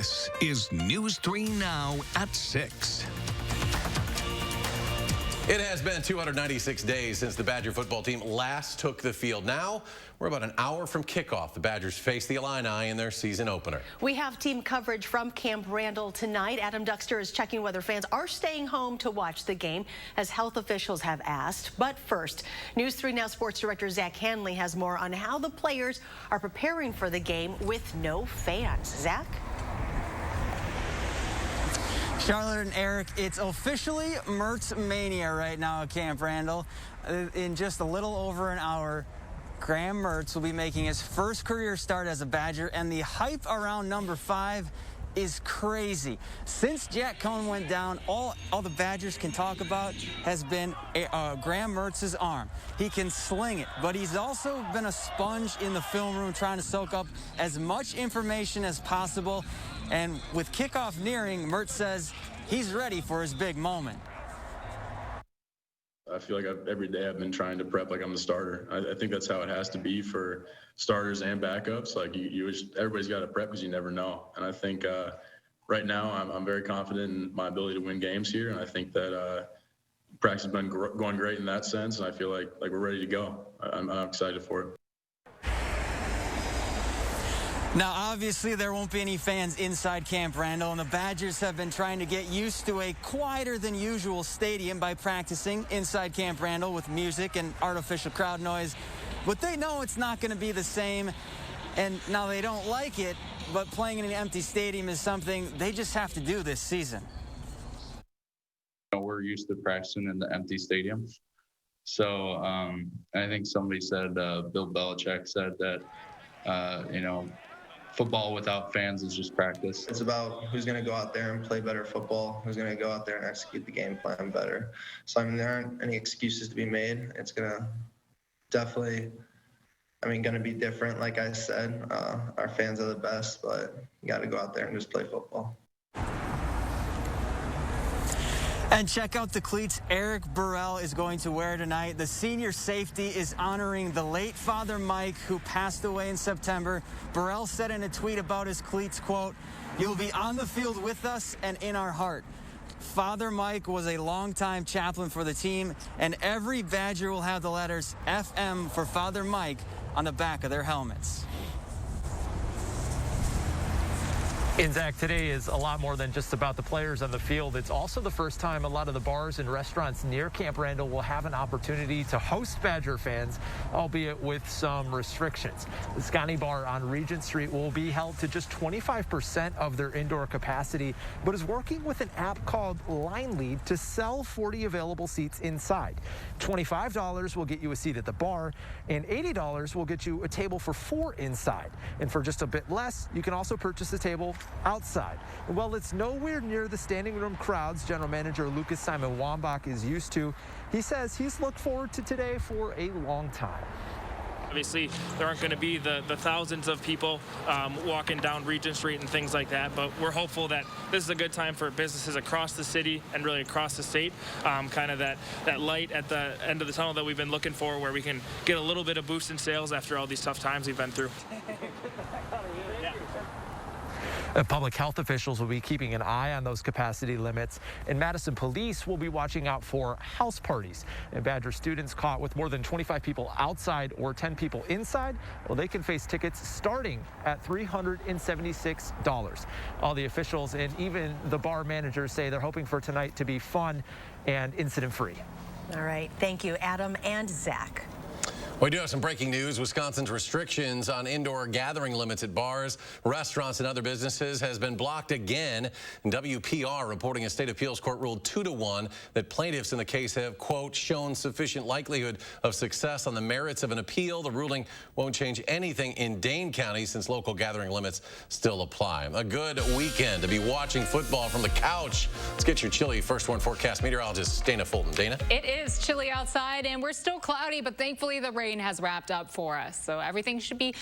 This is News 3 Now at 6. It has been 296 days since the Badger football team last took the field. Now, we're about an hour from kickoff. The Badgers face the Illini in their season opener. We have team coverage from Camp Randall tonight. Adam Duxter is checking whether fans are staying home to watch the game, as health officials have asked. But first, News 3 Now sports director Zach Hanley has more on how the players are preparing for the game with no fans. Zach? Charlotte and Eric, it's officially Mertz Mania right now at Camp Randall. In just a little over an hour, Graham Mertz will be making his first career start as a Badger, and the hype around number 5 is crazy. Since Jack Cohn went down, all the Badgers can talk about has been Graham Mertz's arm. He can sling it, but he's also been a sponge in the film room trying to soak up as much information as possible. And with kickoff nearing, Mertz says he's ready for his big moment. I feel like every day I've been trying to prep like I'm the starter. I think that's how it has to be for starters and backups. Like everybody's got to prep because you never know. And I think right now I'm very confident in my ability to win games here. And I think that practice has been going great in that sense. And I feel like we're ready to go. I'm excited for it. Now, obviously, there won't be any fans inside Camp Randall, and the Badgers have been trying to get used to a quieter than usual stadium by practicing inside Camp Randall with music and artificial crowd noise. But they know it's not going to be the same, and now they don't like it, but playing in an empty stadium is something they just have to do this season. We're used to practicing in the empty stadium. So I think somebody said, Bill Belichick said that, football without fans is just practice. It's about who's going to go out there and play better football, who's going to go out there and execute the game plan better. So, there aren't any excuses to be made. It's going to definitely, going to be different. Like I said, our fans are the best, but you got to go out there and just play football. And check out the cleats Eric Burrell is going to wear tonight. The senior safety is honoring the late Father Mike, who passed away in September. Burrell said in a tweet about his cleats, quote, "You'll be on the field with us and in our heart." Father Mike was a longtime chaplain for the team, and every Badger will have the letters FM for Father Mike on the back of their helmets. And Zach, today is a lot more than just about the players on the field. It's also the first time a lot of the bars and restaurants near Camp Randall will have an opportunity to host Badger fans, albeit with some restrictions. The Scotty Bar on Regent Street will be held to just 25% of their indoor capacity, but is working with an app called Line Lead to sell 40 available seats inside. $25 will get you a seat at the bar, and $80 will get you a table for 4 inside. And for just a bit less, you can also purchase a table outside. Well, it's nowhere near the standing room crowds general manager Lucas Simon Wambach is used to. He says he's looked forward to today for a long time. Obviously, there aren't going to be the thousands of people walking down Regent Street and things like that, but we're hopeful that this is a good time for businesses across the city and really across the state. Kind of that light at the end of the tunnel that we've been looking for, where we can get a little bit of boost in sales after all these tough times we've been through. Public health officials will be keeping an eye on those capacity limits, and Madison police will be watching out for house parties. And Badger students caught with more than 25 people outside or 10 people inside, well, they can face tickets starting at $376. All the officials and even the bar managers say they're hoping for tonight to be fun and incident-free. All right. Thank you, Adam and Zach. We do have some breaking news. Wisconsin's restrictions on indoor gathering limits at bars, restaurants, and other businesses has been blocked again. And WPR reporting a state appeals court ruled 2-1 that plaintiffs in the case have, quote, shown sufficient likelihood of success on the merits of an appeal. The ruling won't change anything in Dane County since local gathering limits still apply. A good weekend to be watching football from the couch. Let's get your chilly first one forecast meteorologist Dana Fulton. Dana? It is chilly outside and we're still cloudy, but thankfully the rain rain has wrapped up for us, so everything should be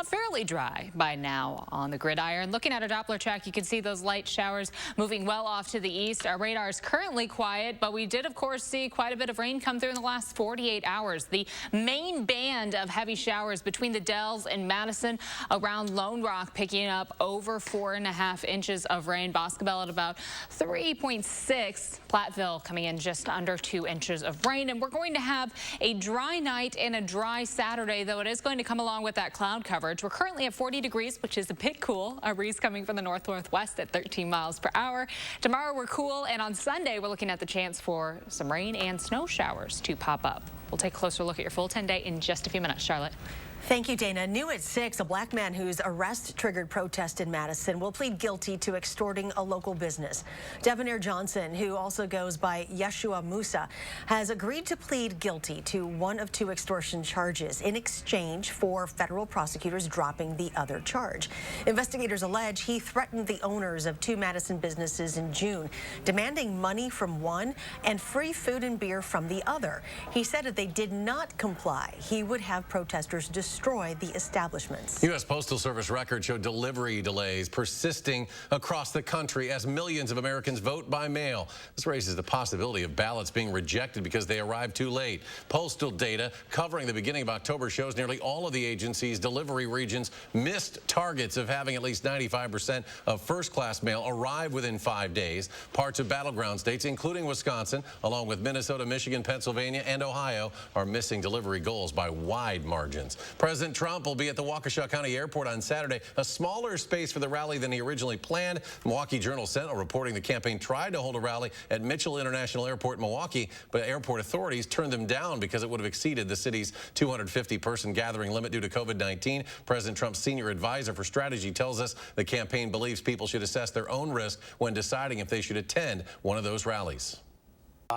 fairly dry by now on the gridiron. Looking at a Doppler check, you can see those light showers moving well off to the east. Our radar is currently quiet, but we did, of course, see quite a bit of rain come through in the last 48 hours. The main band of heavy showers between the Dells and Madison around Lone Rock picking up over 4.5 inches of rain. Boscobel at about 3.6. Platteville coming in just under 2 inches of rain. And we're going to have a dry night and a dry Saturday, though it is going to come along with that cloud coverage. We're currently at 40 degrees, which is a bit cool. A breeze coming from the north-northwest at 13 miles per hour. Tomorrow we're cool, and on Sunday we're looking at the chance for some rain and snow showers to pop up. We'll take a closer look at your full 10-day in just a few minutes. Charlotte. Thank you, Dana. New at 6, a black man whose arrest triggered protest in Madison will plead guilty to extorting a local business. Debonair Johnson, who also goes by Yeshua Musa, has agreed to plead guilty to one of 2 extortion charges in exchange for federal prosecutors dropping the other charge. Investigators allege he threatened the owners of 2 Madison businesses in June, demanding money from one and free food and beer from the other. He said if they did not comply, he would have protesters destroy the establishments. U.S. Postal Service records show delivery delays persisting across the country as millions of Americans vote by mail. This raises the possibility of ballots being rejected because they arrived too late. Postal data covering the beginning of October shows nearly all of the agency's delivery regions missed targets of having at least 95% of first-class mail arrive within 5 days. Parts of battleground states, including Wisconsin, along with Minnesota, Michigan, Pennsylvania, and Ohio, are missing delivery goals by wide margins. President Trump will be at the Waukesha County Airport on Saturday, a smaller space for the rally than he originally planned. Milwaukee Journal-Sentinel reporting the campaign tried to hold a rally at Mitchell International Airport in Milwaukee, but airport authorities turned them down because it would have exceeded the city's 250-person gathering limit due to COVID-19. President Trump's senior advisor for strategy tells us the campaign believes people should assess their own risk when deciding if they should attend one of those rallies.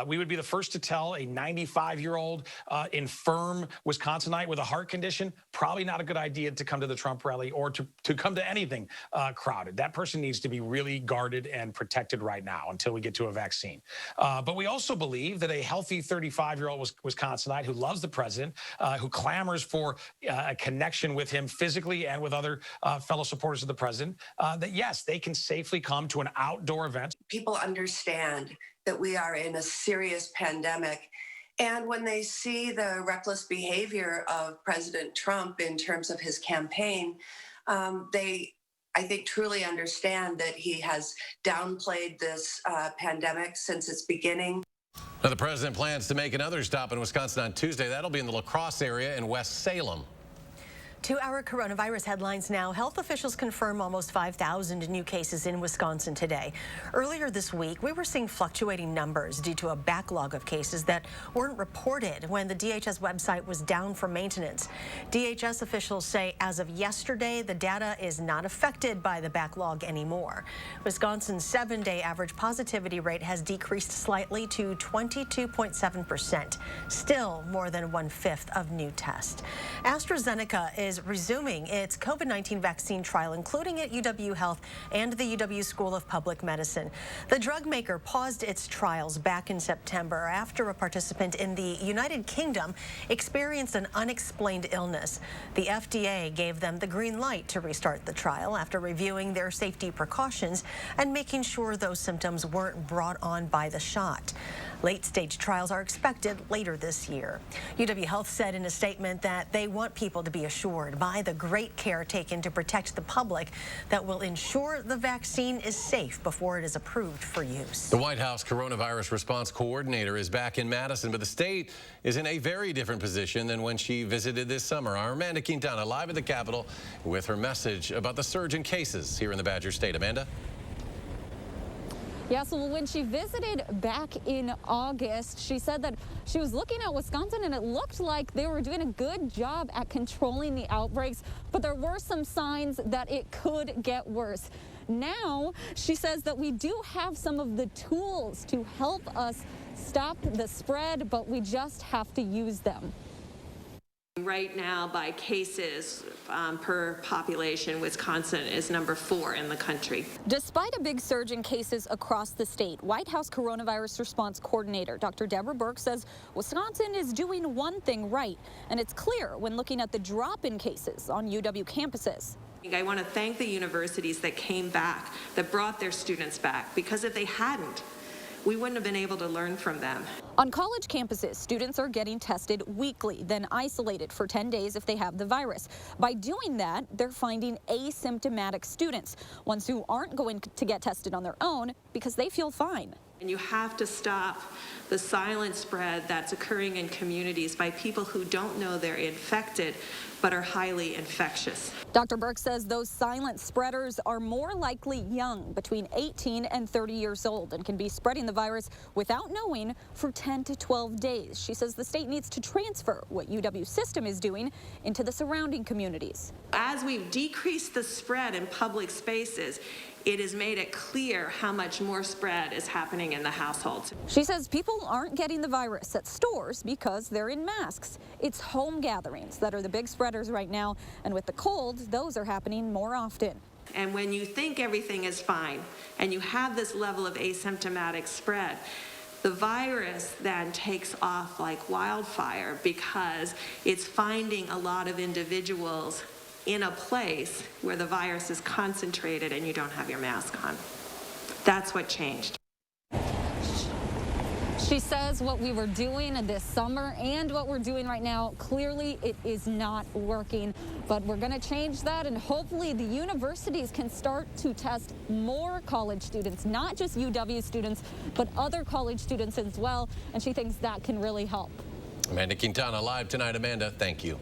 We would be the first to tell a 95-year-old infirm Wisconsinite with a heart condition, probably not a good idea to come to the Trump rally or to come to anything crowded. That person needs to be really guarded and protected right now until we get to a vaccine. But we also believe that a healthy 35-year-old Wisconsinite who loves the president, who clamors for a connection with him physically and with other fellow supporters of the president, that yes, they can safely come to an outdoor event. People understand that we are in a serious pandemic. And when they see the reckless behavior of President Trump in terms of his campaign, they, I think, truly understand that he has downplayed this pandemic since its beginning. Now, the president plans to make another stop in Wisconsin on Tuesday. That'll be in the La Crosse area in West Salem. 2-hour coronavirus headlines now. Health officials confirm almost 5,000 new cases in Wisconsin today. Earlier this week, we were seeing fluctuating numbers due to a backlog of cases that weren't reported when the DHS website was down for maintenance. DHS officials say as of yesterday, the data is not affected by the backlog anymore. Wisconsin's 7-day average positivity rate has decreased slightly to 22.7%, still more than 1/5 of new tests. AstraZeneca is resuming its COVID-19 vaccine trial, including at UW Health and the UW School of Public Medicine. The drug maker paused its trials back in September after a participant in the United Kingdom experienced an unexplained illness. The FDA gave them the green light to restart the trial after reviewing their safety precautions and making sure those symptoms weren't brought on by the shot. Late-stage trials are expected later this year. UW Health said in a statement that they want people to be assured by the great care taken to protect the public that will ensure the vaccine is safe before it is approved for use. The White House Coronavirus Response Coordinator is back in Madison, but the state is in a very different position than when she visited this summer. Our Amanda Quintana live at the Capitol with her message about the surge in cases here in the Badger State. Amanda? Yeah, so when she visited back in August, she said that she was looking at Wisconsin and it looked like they were doing a good job at controlling the outbreaks, but there were some signs that it could get worse. Now, she says that we do have some of the tools to help us stop the spread, but we just have to use them. right now by cases per population, Wisconsin is number 4 in the country. Despite a big surge in cases across the state, White House Coronavirus Response Coordinator Dr. Deborah Birx says Wisconsin is doing one thing right, and it's clear when looking at the drop in cases on UW campuses. I want to thank the universities that came back, that brought their students back, because if they hadn't, we wouldn't have been able to learn from them. On college campuses, students are getting tested weekly, then isolated for 10 days if they have the virus. By doing that, they're finding asymptomatic students, ones who aren't going to get tested on their own because they feel fine. And you have to stop the silent spread that's occurring in communities by people who don't know they're infected but are highly infectious. Dr. Birx says those silent spreaders are more likely young, between 18 and 30 years old, and can be spreading the virus without knowing for 10 to 12 days. She says the state needs to transfer what UW's system is doing into the surrounding communities. As we've decreased the spread in public spaces, it has made it clear how much more spread is happening in the households. She says people aren't getting the virus at stores because they're in masks. It's home gatherings that are the big spreaders right now, and with the cold, those are happening more often. And when you think everything is fine and you have this level of asymptomatic spread, the virus then takes off like wildfire because it's finding a lot of individuals in a place where the virus is concentrated and you don't have your mask on. That's what changed. She says what we were doing this summer and what we're doing right now, clearly it is not working. But we're going to change that, and hopefully the universities can start to test more college students, not just UW students, but other college students as well. And she thinks that can really help. Amanda Quintana live tonight. Amanda, thank you.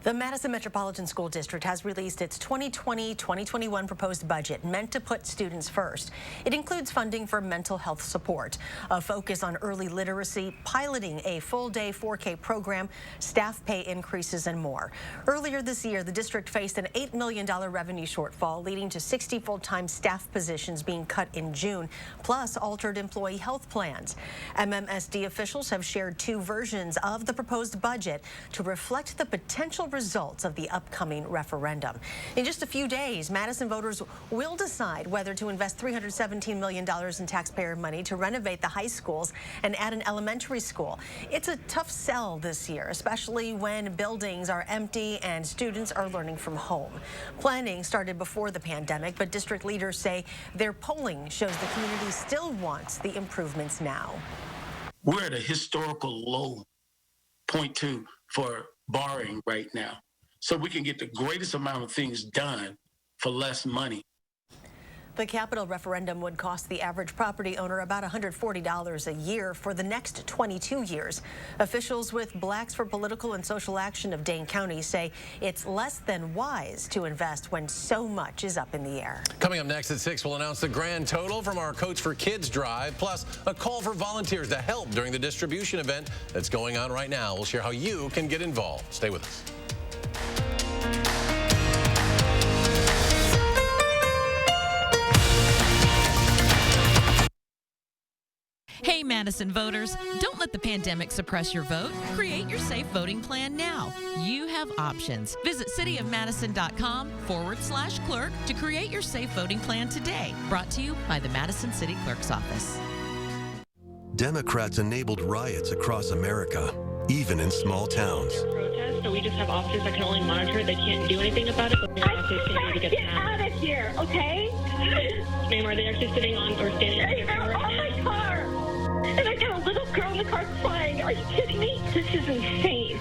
The Madison Metropolitan School District has released its 2020-2021 proposed budget meant to put students first. It includes funding for mental health support, a focus on early literacy, piloting a full-day 4K program, staff pay increases, and more. Earlier this year, the district faced an $8 million revenue shortfall, leading to 60 full-time staff positions being cut in June, plus altered employee health plans. MMSD officials have shared 2 versions of the proposed budget to reflect the potential results of the upcoming referendum. In just a few days, Madison voters will decide whether to invest $317 million in taxpayer money to renovate the high schools and add an elementary school. It's a tough sell this year, especially when buildings are empty and students are learning from home. Planning started before the pandemic, but district leaders say their polling shows the community still wants the improvements now. We're at a historical low point 2 for borrowing right now, so we can get the greatest amount of things done for less money. The capital referendum would cost the average property owner about $140 a year for the next 22 years. Officials with Blacks for Political and Social Action of Dane County say it's less than wise to invest when so much is up in the air. Coming up next at 6, we'll announce the grand total from our Coach for Kids drive, plus a call for volunteers to help during the distribution event that's going on right now. We'll share how you can get involved. Stay with us. Hey, Madison voters, don't let the pandemic suppress your vote. Create your safe voting plan now. You have options. Visit cityofmadison.com/clerk to create your safe voting plan today. Brought to you by the Madison City Clerk's Office. Democrats enabled riots across America, even in small towns. So we just have officers that can only monitor it. They can't do anything about it. But officers can do to get out of here, okay? Ma'am, are they actually sitting on or standing on my car? And I got a little girl in the car crying. Are you kidding me? This is insane.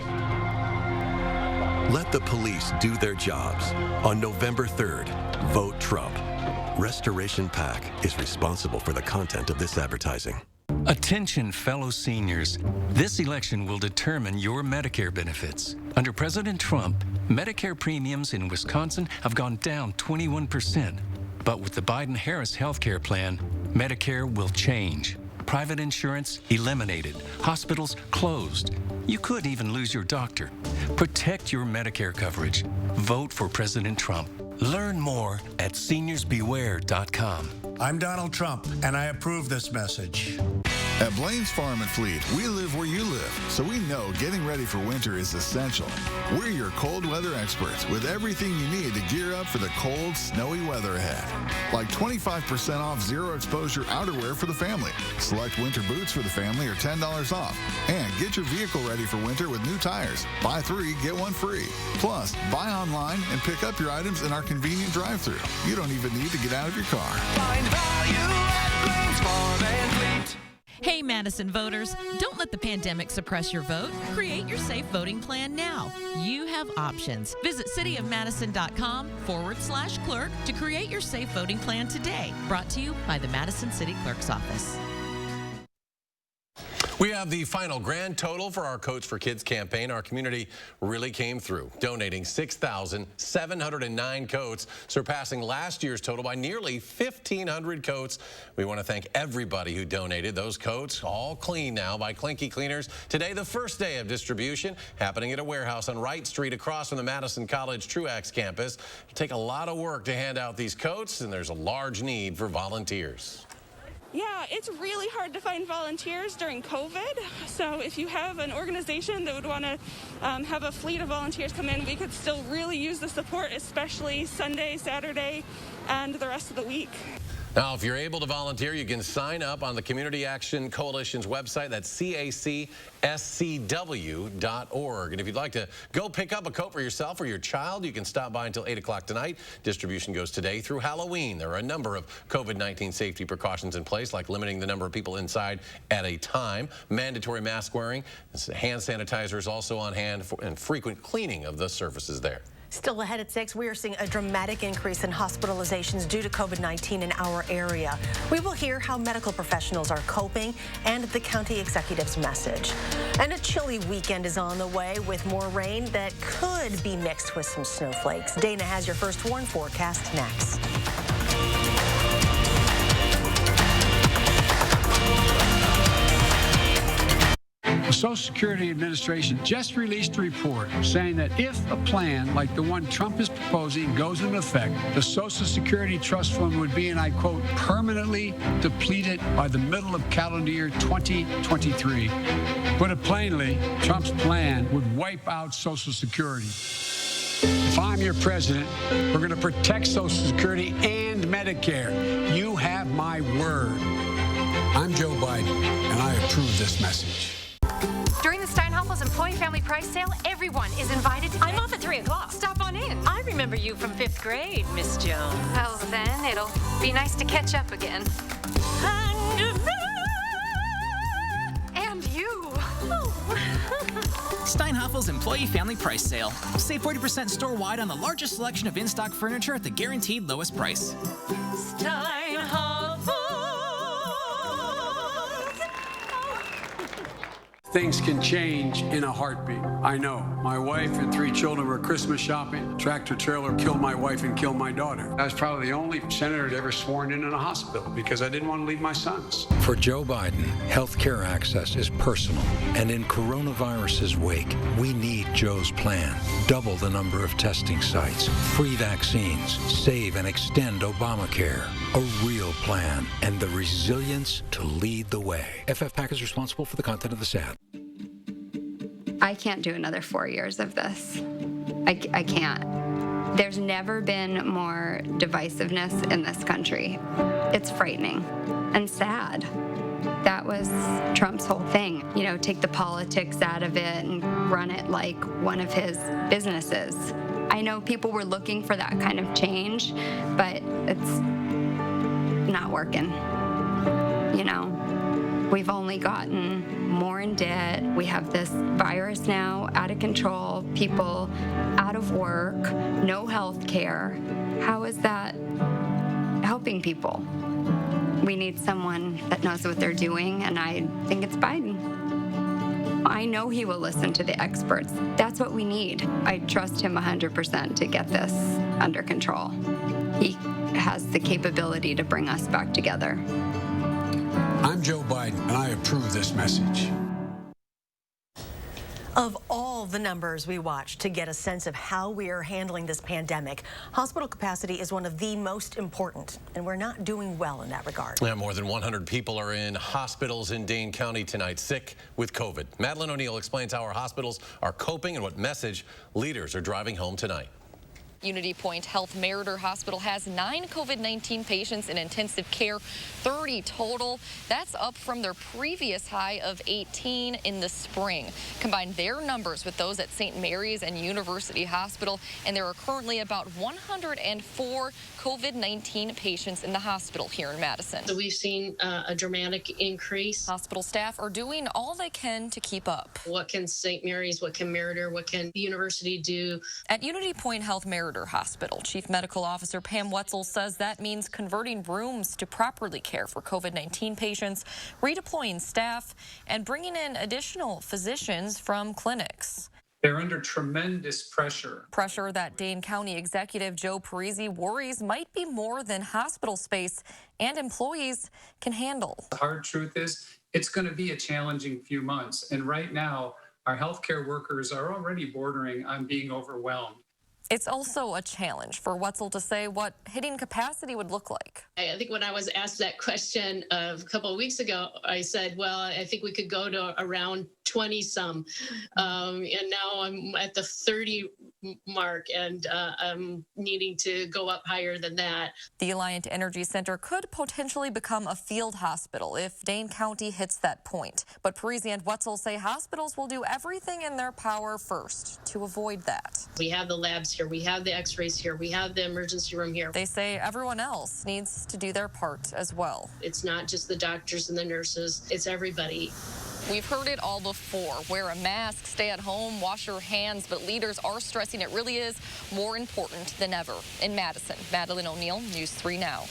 Let the police do their jobs. On November 3rd, vote Trump. Restoration PAC is responsible for the content of this advertising. Attention, fellow seniors. This election will determine your Medicare benefits. Under President Trump, Medicare premiums in Wisconsin have gone down 21%. But with the Biden-Harris healthcare plan, Medicare will change. Private insurance eliminated. Hospitals closed. You could even lose your doctor. Protect your Medicare coverage. Vote for President Trump. Learn more at seniorsbeware.com. I'm Donald Trump, and I approve this message. At Blaine's Farm and Fleet, we live where you live, so we know getting ready for winter is essential. We're your cold weather experts with everything you need to gear up for the cold, snowy weather ahead. Like 25% off zero exposure outerwear for the family. Select winter boots for the family are $10 off. And get your vehicle ready for winter with new tires. Buy 3, get 1 free. Plus, buy online and pick up your items in our convenient drive-thru. You don't even need to get out of your car. Find value at Blaine's Farm and Fleet. Hey, Madison voters, don't let the pandemic suppress your vote. Create your safe voting plan now. You have options. Visit cityofmadison.com/clerk to create your safe voting plan today. Brought to you by the Madison City Clerk's Office. We have the final grand total for our Coats for Kids campaign. Our community really came through, donating 6,709 coats, surpassing last year's total by nearly 1,500 coats. We want to thank everybody who donated. Those coats all clean now by Clinky Cleaners. Today, the first day of distribution, happening at a warehouse on Wright Street across from the Madison College Truax campus. It'll take a lot of work to hand out these coats, and there's a large need for volunteers. Yeah, it's really hard to find volunteers during COVID. So if you have an organization that would want to have a fleet of volunteers come in, we could still really use the support, especially Sunday, Saturday, and the rest of the week. Now, if you're able to volunteer, you can sign up on the Community Action Coalition's website. That's cacscw.org. And if you'd like to go pick up a coat for yourself or your child, you can stop by until 8 o'clock tonight. Distribution goes today through Halloween. There are a number of COVID-19 safety precautions in place, like limiting the number of people inside at a time, mandatory mask wearing, hand sanitizer is also on hand, and frequent cleaning of the surfaces there. Still ahead at 6, we are seeing a dramatic increase in hospitalizations due to COVID-19 in our area. We will hear how medical professionals are coping and the county executive's message. And a chilly weekend is on the way with more rain that could be mixed with some snowflakes. Dana has your first warn forecast next. The Social Security Administration just released a report saying that if a plan like the one Trump is proposing goes into effect, the Social Security Trust Fund would be, and I quote, permanently depleted by the middle of calendar year 2023. Put it plainly, Trump's plan would wipe out Social Security. If I'm your president, we're going to protect Social Security and Medicare. You have my word. I'm Joe Biden, and I approve this message. During the Steinhafels Employee Family Price Sale, everyone is invited to... I'm off at 3 o'clock. Stop on in. I remember you from 5th grade, Miss Jones. Well, then it'll be nice to catch up again. And you. Steinhafels Employee Family Price Sale. Save 40% store-wide on the largest selection of in-stock furniture at the guaranteed lowest price. Things can change in a heartbeat. I know. My wife and 3 children were Christmas shopping. Tractor trailer killed my wife and killed my daughter. I was probably the only senator ever sworn in a hospital because I didn't want to leave my sons. For Joe Biden, health care access is personal. And in coronavirus's wake, we need Joe's plan. Double the number of testing sites, free vaccines, save and extend Obamacare. A real plan and the resilience to lead the way. FFPAC is responsible for the content of this ad. I can't do another 4 years of this. I can't. There's never been more divisiveness in this country. It's frightening and sad. That was Trump's whole thing. You know, take the politics out of it and run it like one of his businesses. I know people were looking for that kind of change, but it's not working. You know, we've only gotten more in debt. We have this virus now out of control, people out of work, no health care. How is that helping people? We need someone that knows what they're doing, and I think it's Biden. I know he will listen to the experts. That's what we need. I trust him 100% to get this under control. He has the capability to bring us back together. I'm Joe Biden, and I approve this message. Of all all the numbers we watch to get a sense of how we are handling this pandemic. Hospital capacity is one of the most important, and we're not doing well in that regard. Yeah, more than 100 people are in hospitals in Dane County tonight, sick with COVID. Madeline O'Neill explains how our hospitals are coping and what message leaders are driving home tonight. Unity Point Health Meriter Hospital has 9 COVID-19 patients in intensive care, 30 total. That's up from their previous high of 18 in the spring. Combine their numbers with those at St. Mary's and University Hospital, and there are currently about 104 COVID-19 patients in the hospital here in Madison. So we've seen a dramatic increase. Hospital staff are doing all they can to keep up. What can St. Mary's, what can Meriter, what can the university do? At Unity Point Health Meriter Hospital, Chief Medical Officer Pam Wetzel says that means converting rooms to properly care for COVID-19 patients, redeploying staff, and bringing in additional physicians from clinics. They're under tremendous pressure. Pressure that Dane County Executive Joe Parisi worries might be more than hospital space and employees can handle. The hard truth is it's going to be a challenging few months. And right now, our healthcare workers are already bordering on being overwhelmed. It's also a challenge for Wetzel to say what hitting capacity would look like. I think when I was asked that question a couple of weeks ago, I said, well, I think we could go to around 20-some. And now I'm at the 30 mark, and I'm needing to go up higher than that. The Alliant Energy Center could potentially become a field hospital if Dane County hits that point. But Parisi and Wetzel say hospitals will do everything in their power first to avoid that. We have the labs here, we have the x-rays here, we have the emergency room here. They say everyone else needs to do their part as well. It's not just the doctors and the nurses, it's everybody. We've heard it all before. Wear a mask, stay at home, wash your hands, but leaders are stressing it really is more important than ever. In Madison, Madeline O'Neill, News 3 Now.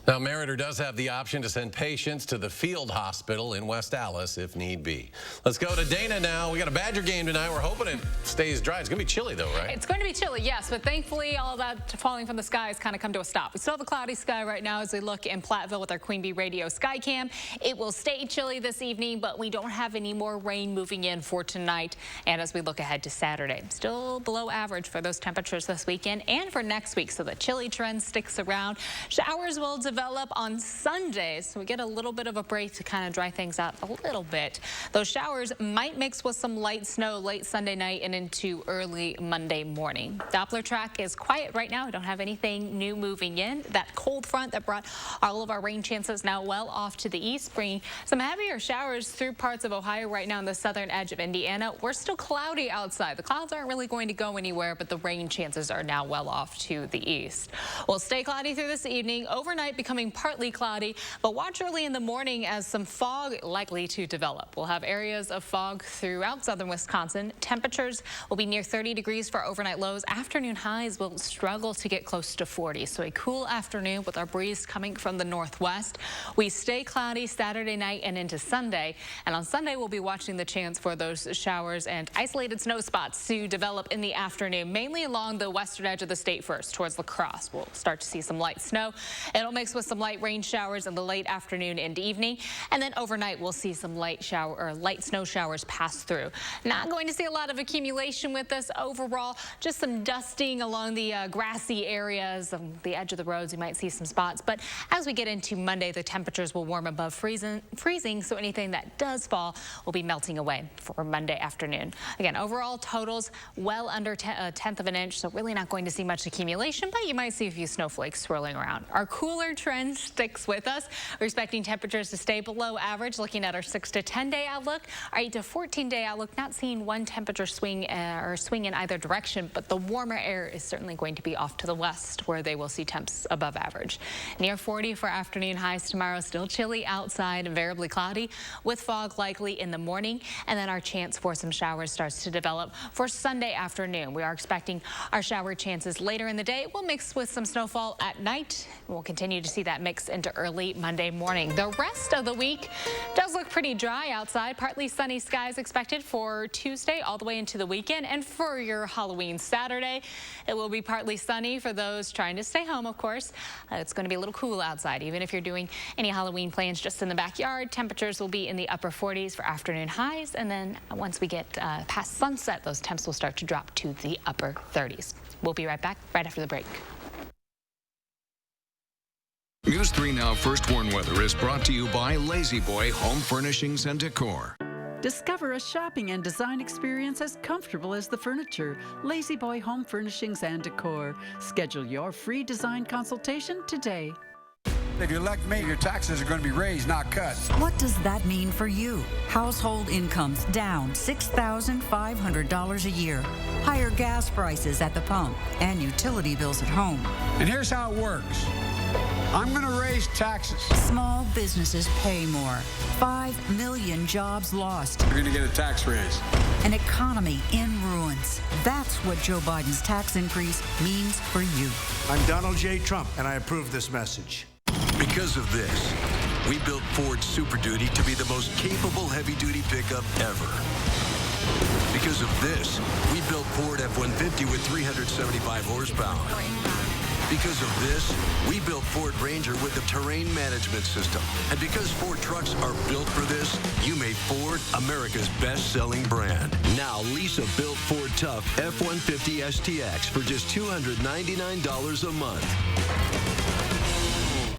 Now, Meriter does have the option to send patients to the field hospital in West Allis if need be. Let's go to Dana now. We got a Badger game tonight. We're hoping it stays dry. It's going to be chilly, though, right? It's going to be chilly, yes, but thankfully all of that falling from the sky has kind of come to a stop. We still have a cloudy sky right now as we look in Platteville with our Queen Bee Radio sky cam. It will stay chilly this evening, but we don't have any more rain moving in for tonight. And as we look ahead to Saturday, still below average for those temperatures this weekend and for next week, so the chilly trend sticks around. Showers will develop on Sunday, so we get a little bit of a break to kind of dry things out a little bit. Those showers might mix with some light snow late Sunday night and into early Monday morning. Doppler track is quiet right now. We don't have anything new moving in. That cold front that brought all of our rain chances now well off to the east, bringing some heavier showers through parts of Ohio right now on the southern edge of Indiana. We're still cloudy outside. The clouds aren't really going to go anywhere, but the rain chances are now well off to the east. We'll stay cloudy through this evening. Overnight becoming partly cloudy, but watch early in the morning as some fog likely to develop. We'll have areas of fog throughout southern Wisconsin. Temperatures will be near 30 degrees for overnight lows. Afternoon highs will struggle to get close to 40, so a cool afternoon with our breeze coming from the northwest. We stay cloudy Saturday night and into Sunday, and on Sunday we'll be watching the chance for those showers and isolated snow spots to develop in the afternoon, mainly along the western edge of the state first towards La Crosse. We'll start to see some light snow. It'll mix with some light rain showers in the late afternoon and evening, and then overnight we'll see some light snow showers pass through. Not going to see a lot of accumulation with this overall, just some dusting along the grassy areas on the edge of the roads. You might see some spots, but as we get into Monday, the temperatures will warm above freezing, so anything that does fall will be melting away for Monday afternoon. Again, overall totals well under a tenth of an inch, so really not going to see much accumulation, but you might see a few snowflakes swirling around. Our cooler trend sticks with us. We're expecting temperatures to stay below average. Looking at our 6 to 10 day outlook, our 8 to 14 day outlook, not seeing one temperature swing in either direction, but the warmer air is certainly going to be off to the west, where they will see temps above average. Near 40 for afternoon highs tomorrow. Still chilly outside and variably cloudy with fog likely in the morning, and then our chance for some showers starts to develop for Sunday afternoon. We are expecting our shower chances later in the day. We'll mix with some snowfall at night. We'll continue to to see that mix into early Monday morning. The rest of the week does look pretty dry outside. Partly sunny skies expected for Tuesday all the way into the weekend. And for your Halloween Saturday, it will be partly sunny for those trying to stay home, of course. It's going to be a little cool outside. Even if you're doing any Halloween plans just in the backyard, temperatures will be in the upper 40s for afternoon highs. And then once we get past sunset, those temps will start to drop to the upper 30s. We'll be right back right after the break. News 3 Now First Warn Weather is brought to you by Lazy Boy Home Furnishings and Decor. Discover a shopping and design experience as comfortable as the furniture. Lazy Boy Home Furnishings and Decor. Schedule your free design consultation today. If you elect me, your taxes are going to be raised, not cut. What does that mean for you? Household incomes down $6,500 a year. Higher gas prices at the pump and utility bills at home. And here's how it works. I'm going to raise taxes. Small businesses pay more. 5 million jobs lost. You're going to get a tax raise. An economy in ruins. That's what Joe Biden's tax increase means for you. I'm Donald J. Trump, and I approve this message. Because of this, we built Ford Super Duty to be the most capable heavy-duty pickup ever. Because of this, we built Ford F-150 with 375 horsepower. Because of this, we built Ford Ranger with a terrain management system. And because Ford trucks are built for this, you made Ford America's best-selling brand. Now lease a built Ford Tough F-150 STX for just $299 a month.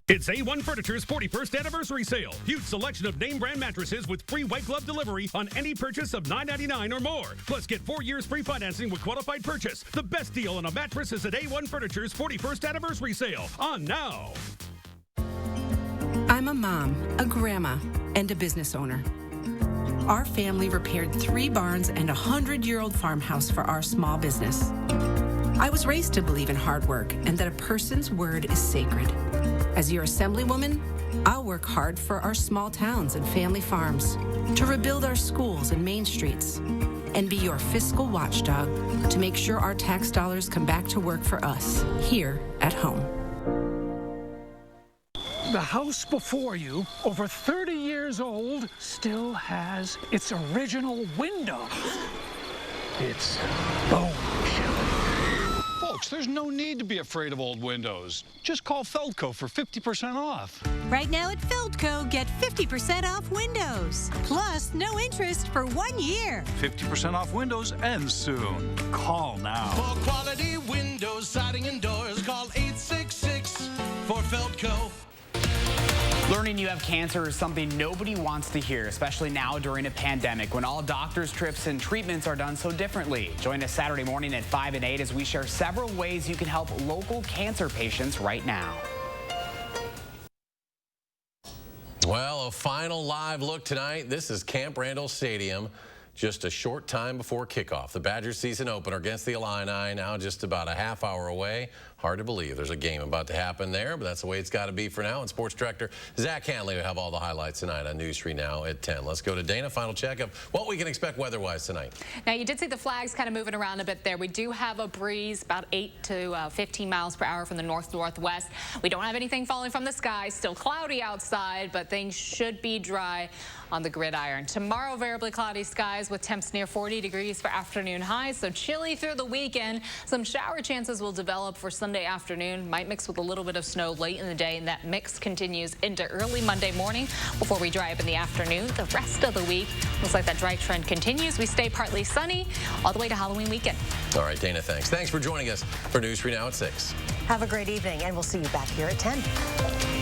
It's A1 Furniture's 41st anniversary sale. Huge selection of name brand mattresses with free white glove delivery on any purchase of $9.99 or more. Plus, get 4 years free financing with qualified purchase. The best deal on a mattress is at A1 Furniture's 41st anniversary sale. On now. I'm a mom, a grandma, and a business owner. Our family repaired 3 barns and a 100-year-old farmhouse for our small business. I was raised to believe in hard work and that a person's word is sacred. As your assemblywoman, I'll work hard for our small towns and family farms, to rebuild our schools and main streets, and be your fiscal watchdog to make sure our tax dollars come back to work for us here at home. The house before you, over 30 years old, still has its original window. It's bone chilling. Folks, there's no need to be afraid of old windows. Just call Feldco for 50% off. Right now at Feldco, get 50% off windows. Plus, no interest for 1 year. 50% off windows ends soon. Call now. For quality windows, siding, and doors, call 866 for Feldco. Learning you have cancer is something nobody wants to hear, especially now during a pandemic when all doctors' trips and treatments are done so differently. Join us Saturday morning at 5 and 8 as we share several ways you can help local cancer patients right now. Well, a final live look tonight. This is Camp Randall Stadium. Just a short time before kickoff. The Badgers season opener against the Illini, now just about a half hour away. Hard to believe there's a game about to happen there, but that's the way it's got to be for now. And sports director Zach Hanley will have all the highlights tonight on News 3 Now at 10. Let's go to Dana. Final check of what we can expect weather-wise tonight. Now, you did see the flags kind of moving around a bit there. We do have a breeze about 8 to 15 miles per hour from the north-northwest. We don't have anything falling from the sky. Still cloudy outside, but things should be dry on the gridiron. Tomorrow, variably cloudy skies with temps near 40 degrees for afternoon highs. So chilly through the weekend. Some shower chances will develop for Sunday afternoon. Might mix with a little bit of snow late in the day, and that mix continues into early Monday morning before we dry up in the afternoon. The rest of the week looks like that dry trend continues. We stay partly sunny all the way to Halloween weekend. All right, Dana, thanks. Thanks for joining us for News 3 Now at 6. Have a great evening, and we'll see you back here at 10.